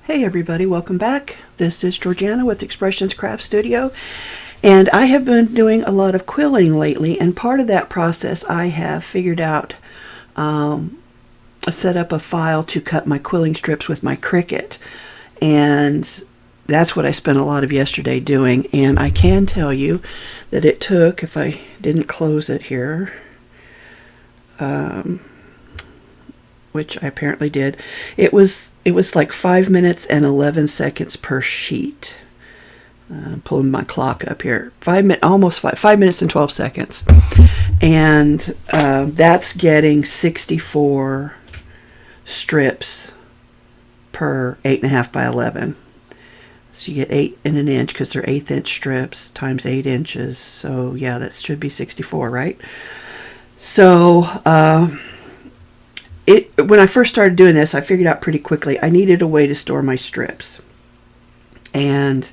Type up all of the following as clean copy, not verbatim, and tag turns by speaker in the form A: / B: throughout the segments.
A: Hey everybody, welcome back. This is Georgiana with Expressions Craft Studio, and I have been doing a lot of quilling lately, and part of that process I have figured out set up a file to cut my quilling strips with my Cricut, and that's what I spent a lot of yesterday doing. And I can tell you that it took, if I didn't close it here, which I apparently did, it was like 5 minutes and 11 seconds per sheet. Pulling my clock up here, 5 minutes and 12 seconds, and that's getting 64 strips per 8.5 by 11. So you get 8 in an inch because they're 1/8 inch strips times 8 inches. So yeah, that should be 64, right? So when I first started doing this, I figured out pretty quickly I needed a way to store my strips, and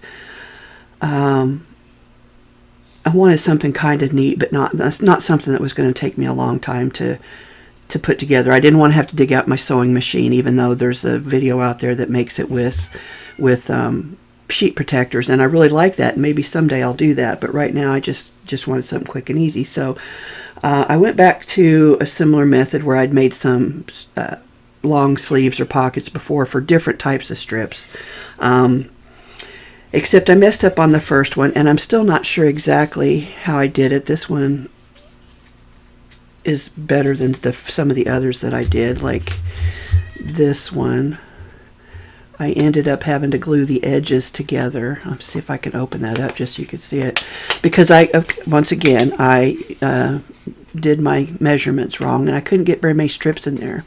A: I wanted something kind of neat, but not something that was going to take me a long time to put together. I didn't want to have to dig out my sewing machine, even though there's a video out there that makes it with sheet protectors, and I really like that. Maybe someday I'll do that, but right now I just wanted something quick and easy. So I went back to a similar method where I'd made some long sleeves or pockets before for different types of strips, except I messed up on the first one, and I'm still not sure exactly how I did it. This one is better than some of the others that I did, like this one. I ended up having to glue the edges together. Let's see if I can open that up just so you can see it, because once again I did my measurements wrong and I couldn't get very many strips in there.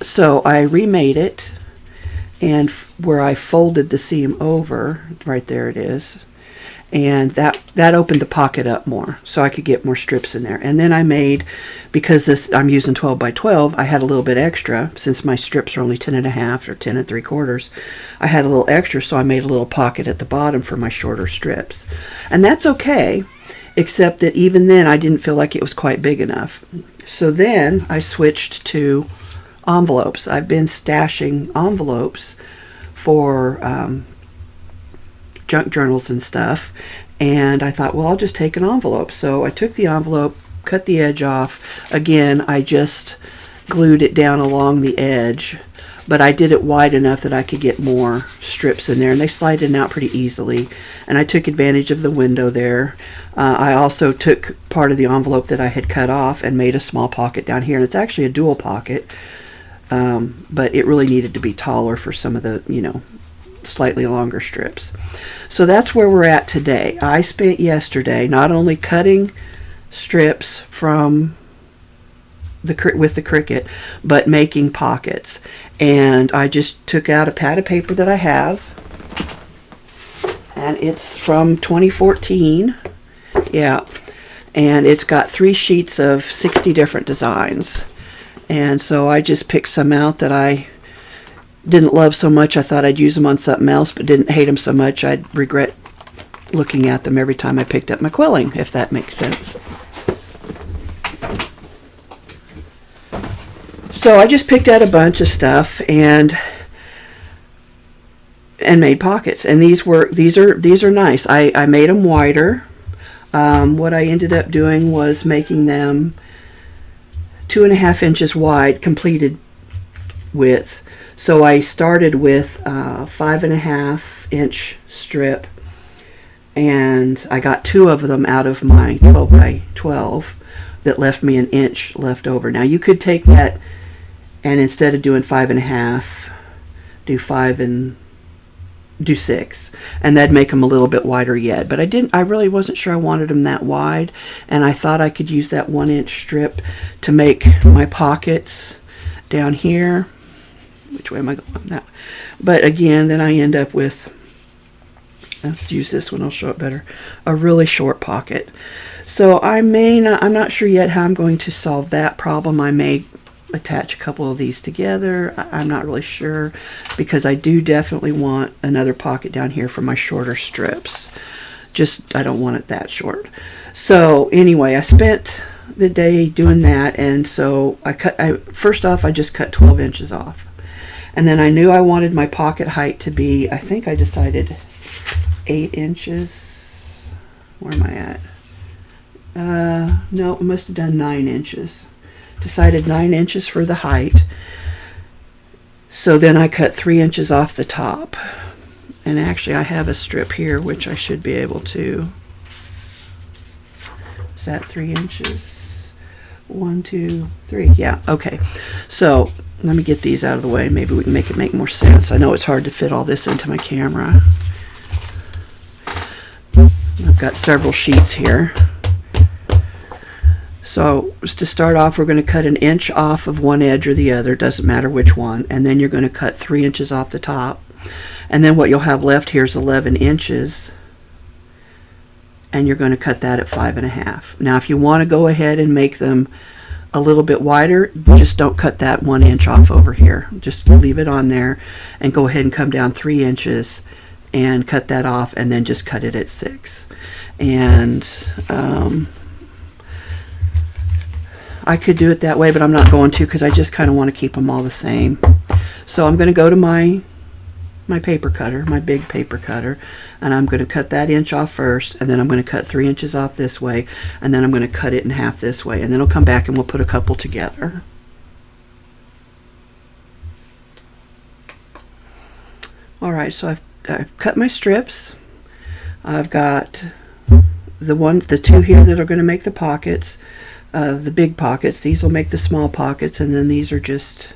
A: So I remade it, and where I folded the seam over, right there it is, and that opened the pocket up more so I could get more strips in there. And then I made, because I'm using 12 by 12, I had a little bit extra since my strips are only 10.5 or 10 3/4. I had a little extra, so I made a little pocket at the bottom for my shorter strips, and that's okay, except that even then I didn't feel like it was quite big enough. So then I switched to envelopes. I've been stashing envelopes for junk journals and stuff, and I thought, well, I'll just take an envelope. So I took the envelope, cut the edge off. Again, I just glued it down along the edge, but I did it wide enough that I could get more strips in there, and they slide in and out pretty easily. And I took advantage of the window there. I also took part of the envelope that I had cut off and made a small pocket down here, and it's actually a dual pocket, but it really needed to be taller for some of the, slightly longer strips. So that's where we're at today. I spent yesterday not only cutting strips with the Cricut, but making pockets. And I just took out a pad of paper that I have, and it's from 2014. Yeah, and it's got 3 sheets of 60 different designs. And so I just picked some out that I didn't love so much. I thought I'd use them on something else, but didn't hate them so much I'd regret looking at them every time I picked up my quilling, if that makes sense. So I just picked out a bunch of stuff and made pockets, and these are nice. I made them wider. What I ended up doing was making them 2.5 inches wide, completed width. So I started with a 5.5 inch strip, and I got 2 of them out of my 12 by 12 that left me an inch left over. Now you could take that and instead of doing 5.5, do 5 and do 6, and that'd make them a little bit wider yet. But I really wasn't sure I wanted them that wide, and I thought I could use that 1 inch strip to make my pockets down here. Which way am I going? That. But again, then I end up with, let's use this one, I'll show it better, a really short pocket. So I'm not sure yet how I'm going to solve that problem. I may attach a couple of these together. I'm not really sure, because I do definitely want another pocket down here for my shorter strips. Just, I don't want it that short. So anyway, I spent the day doing that, and so first off I just cut 12 inches off, And then I knew I wanted my pocket height to be, I think I decided 8 inches. Where am I at? No, I must have done 9 inches. Decided 9 inches for the height. So then I cut 3 inches off the top. And actually I have a strip here which I should be able to. Is that 3 inches? 1, 2, 3. Yeah, okay. So let me get these out of the way. Maybe we can make it make more sense. I know it's hard to fit all this into my camera. I've got several sheets here. So to start off, we're going to cut 1 inch off of one edge or the other, doesn't matter which one, and then you're going to cut 3 inches off the top. And then what you'll have left here is 11 inches, and you're going to cut that at 5.5. Now if you want to go ahead and make them a little bit wider, just don't cut that 1 inch off over here. Just leave it on there and go ahead and come down 3 inches and cut that off, and then just cut it at 6. And I could do it that way, but I'm not going to because I just kind of want to keep them all the same. So I'm going to go to my paper cutter, my big paper cutter, and I'm going to cut that inch off first, and then I'm going to cut 3 inches off this way, and then I'm going to cut it in half this way, and then I'll come back and we'll put a couple together. Alright, so I've cut my strips. I've got the two here that are going to make the pockets. The big pockets. These will make the small pockets, and then these are just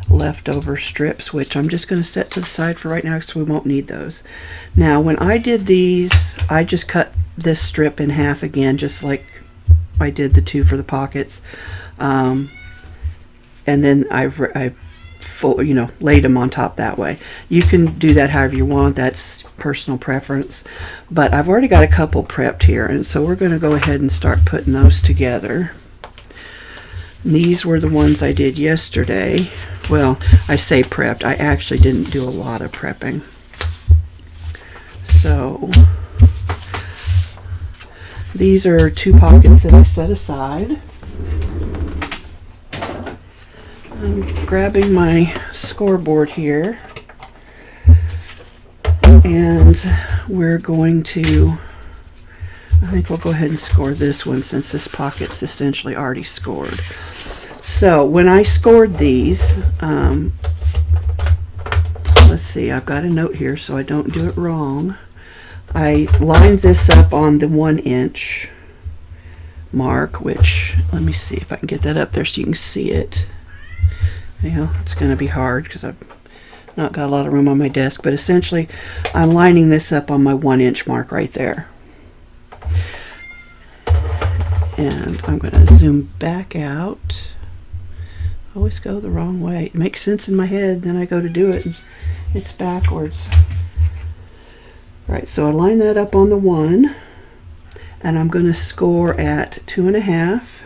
A: leftover strips, which I'm just going to set to the side for right now because we won't need those. Now when I did these, I just cut this strip in half again, just like I did the two for the pockets, and then I laid them on top that way. You can do that however you want, that's personal preference, but I've already got a couple prepped here, and so we're going to go ahead and start putting those together. These were the ones I did yesterday. Well, I say prepped, I actually didn't do a lot of prepping. So these are 2 pockets that I set aside. I'm grabbing my scoreboard here, and we're going to, I think we'll go ahead and score this one since this pocket's essentially already scored. So when I scored these, let's see, I've got a note here so I don't do it wrong. I lined this up on the 1 inch mark, which, let me see if I can get that up there so you can see it. Yeah, it's going to be hard because I've not got a lot of room on my desk, but essentially I'm lining this up on my 1 inch mark right there. And I'm going to zoom back out. I always go the wrong way. It makes sense in my head, then I go to do it and it's backwards. Alright, so I line that up on the 1, and I'm going to score at 2.5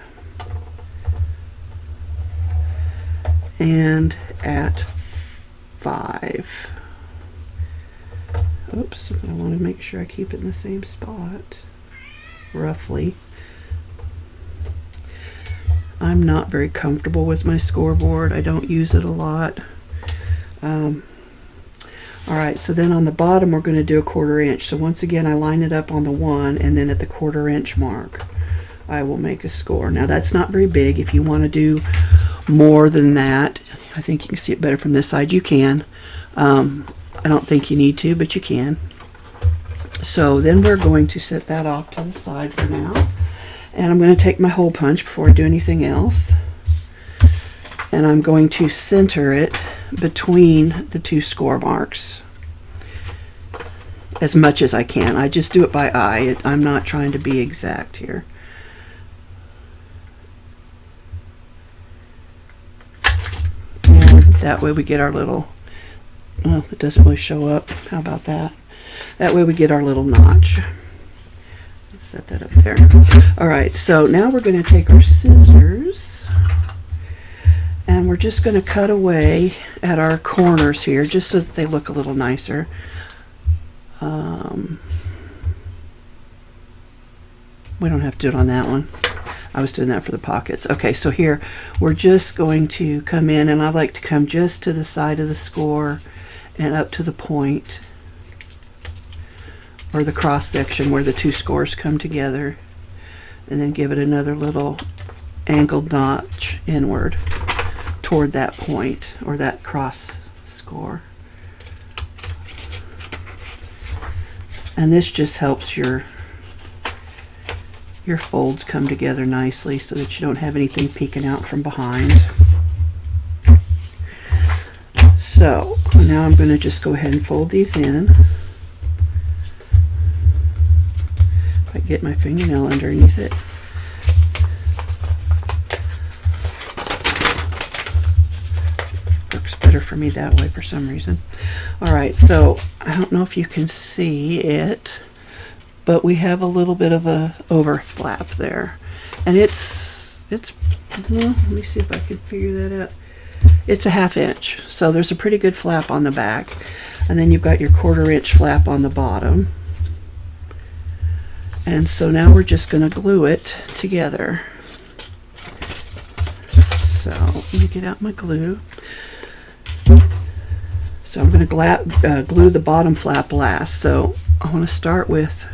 A: and at 5. Oops, I want to make sure I keep it in the same spot, roughly. I'm not very comfortable with my scoreboard. I don't use it a lot. Alright, so then on the bottom we're going to do a 1/4 inch. So once again I line it up on the 1, and then at the 1/4 inch mark I will make a score. Now that's not very big. If you want to do more than that, I think you can see it better from this side, you can. I don't think you need to, but you can. So then we're going to set that off to the side for now. And I'm going to take my hole punch before I do anything else. And I'm going to center it between the 2 score marks as much as I can. I just do it by eye. I'm not trying to be exact here. And that way we get our little, well, it doesn't really show up. How about that? That way we get our little notch. Let's set that up there. Alright, so now we're going to take our scissors and we're just going to cut away at our corners here just so that they look a little nicer. We don't have to do it on that one. I was doing that for the pockets. Okay, so here we're just going to come in, and I like to come just to the side of the score and up to the point, or the cross section where the two scores come together, and then give it another little angled notch inward toward that point or that cross score. And this just helps your folds come together nicely so that you don't have anything peeking out from behind. So now I'm going to just go ahead and fold these in. If I get my fingernail underneath it. Works better for me that way for some reason. Alright, so I don't know if you can see it, but we have a little bit of a overflap there, and it's well, let me see if I can figure that out. It's a 1/2 inch, so there's a pretty good flap on the back, and then you've got your 1/4 inch flap on the bottom. And so now we're just going to glue it together. So let me get out my glue. So I'm going to glue the bottom flap last. So I want to start with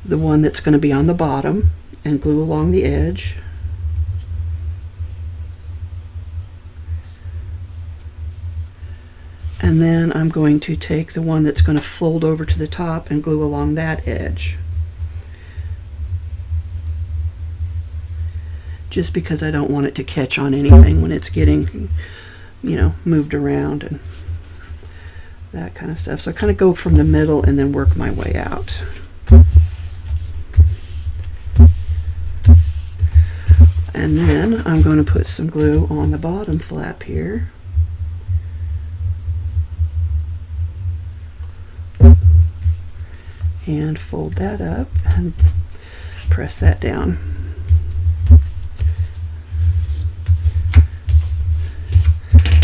A: the one that's going to be on the bottom and glue along the edge. And then I'm going to take the one that's going to fold over to the top and glue along that edge. Just because I don't want it to catch on anything when it's getting, you know, moved around and that kind of stuff. So I kind of go from the middle and then work my way out. And then I'm going to put some glue on the bottom flap here. And fold that up and press that down.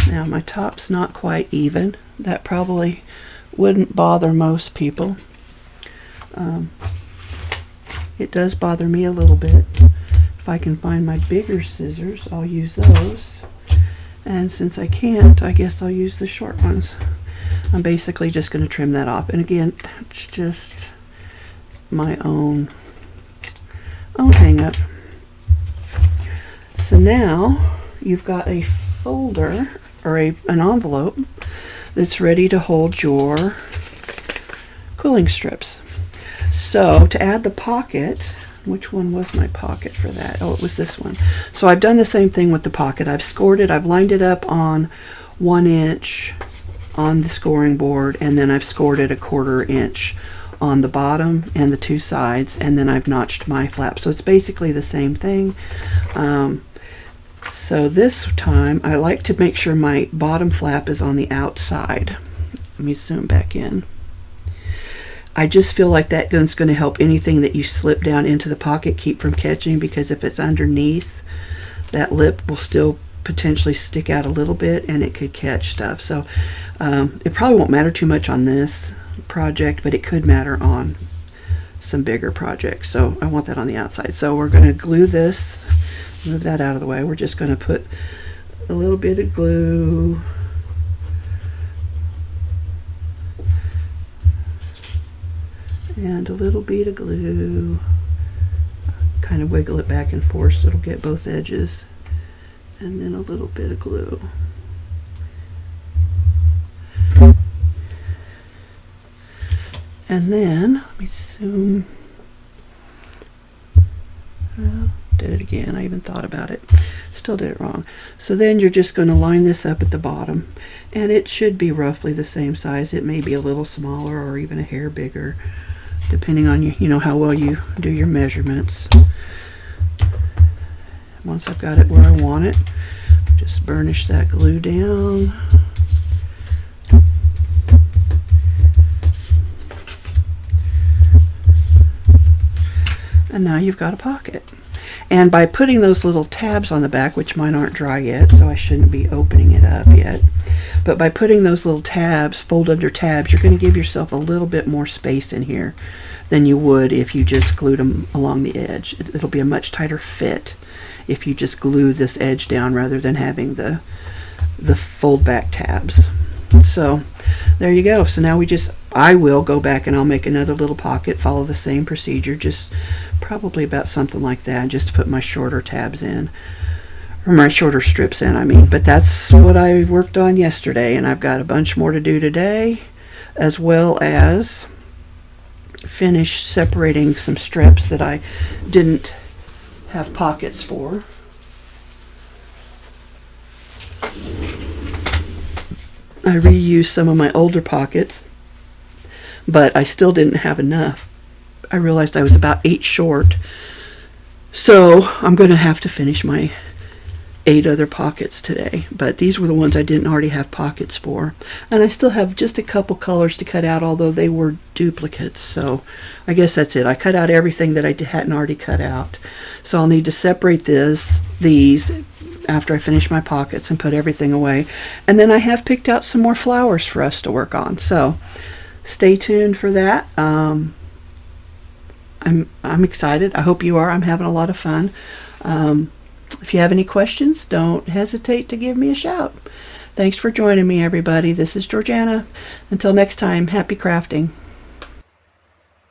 A: Now my top's not quite even. That probably wouldn't bother most people. It does bother me a little bit. If I can find my bigger scissors, I'll use those. And since I can't, I guess I'll use the short ones. I'm basically just going to trim that off. And again, that's just my own hang up. So now you've got a folder or an envelope that's ready to hold your quilling strips. So to add the pocket, which one was my pocket for that? Oh, it was this one. So I've done the same thing with the pocket. I've scored it, I've lined it up on 1 inch on the scoring board, and then I've scored it 1/4 inch on the bottom and the two sides, and then I've notched my flap. So it's basically the same thing. So this time I like to make sure my bottom flap is on the outside. Let me zoom back in. I just feel like that gun's going to help anything that you slip down into the pocket keep from catching, because if it's underneath, that lip will still potentially stick out a little bit and it could catch stuff. So it probably won't matter too much on this project, but it could matter on some bigger projects. So I want that on the outside. So we're going to glue this, move that out of the way. We're just going to put a little bit of glue and a little bit of glue, kind of wiggle it back and forth so it'll get both edges, and then a little bit of glue. And then, let me zoom. Well, did it again. I even thought about it. Still did it wrong. So then you're just going to line this up at the bottom, and it should be roughly the same size. It may be a little smaller or even a hair bigger, depending on you know how well you do your measurements. Once I've got it where I want it, just burnish that glue down. And now you've got a pocket. And by putting those little tabs on the back, which mine aren't dry yet, so I shouldn't be opening it up yet, But by putting those little tabs, fold under tabs, you're going to give yourself a little bit more space in here than you would if you just glued them along the edge. It'll be a much tighter fit if you just glue this edge down rather than having the fold back tabs. So there you go. So now I will go back and I'll make another little pocket, follow the same procedure, just probably about something like that, just to put my shorter tabs in, or my shorter strips in, I mean. But that's what I worked on yesterday, and I've got a bunch more to do today, as well as finish separating some strips that I didn't have pockets for. I reused some of my older pockets, but I still didn't have enough. I realized I was about 8 short, so I'm going to have to finish my 8 other pockets today. But these were the ones I didn't already have pockets for, and I still have just a couple colors to cut out, although they were duplicates. So I guess that's it. I cut out everything that I hadn't already cut out, so I'll need to separate these after I finish my pockets and put everything away. And then I have picked out some more flowers for us to work on, so stay tuned for that. I'm excited. I hope you are. I'm having a lot of fun. If you have any questions, don't hesitate to give me a shout. Thanks for joining me, everybody. This is Georgiana. Until next time, happy crafting.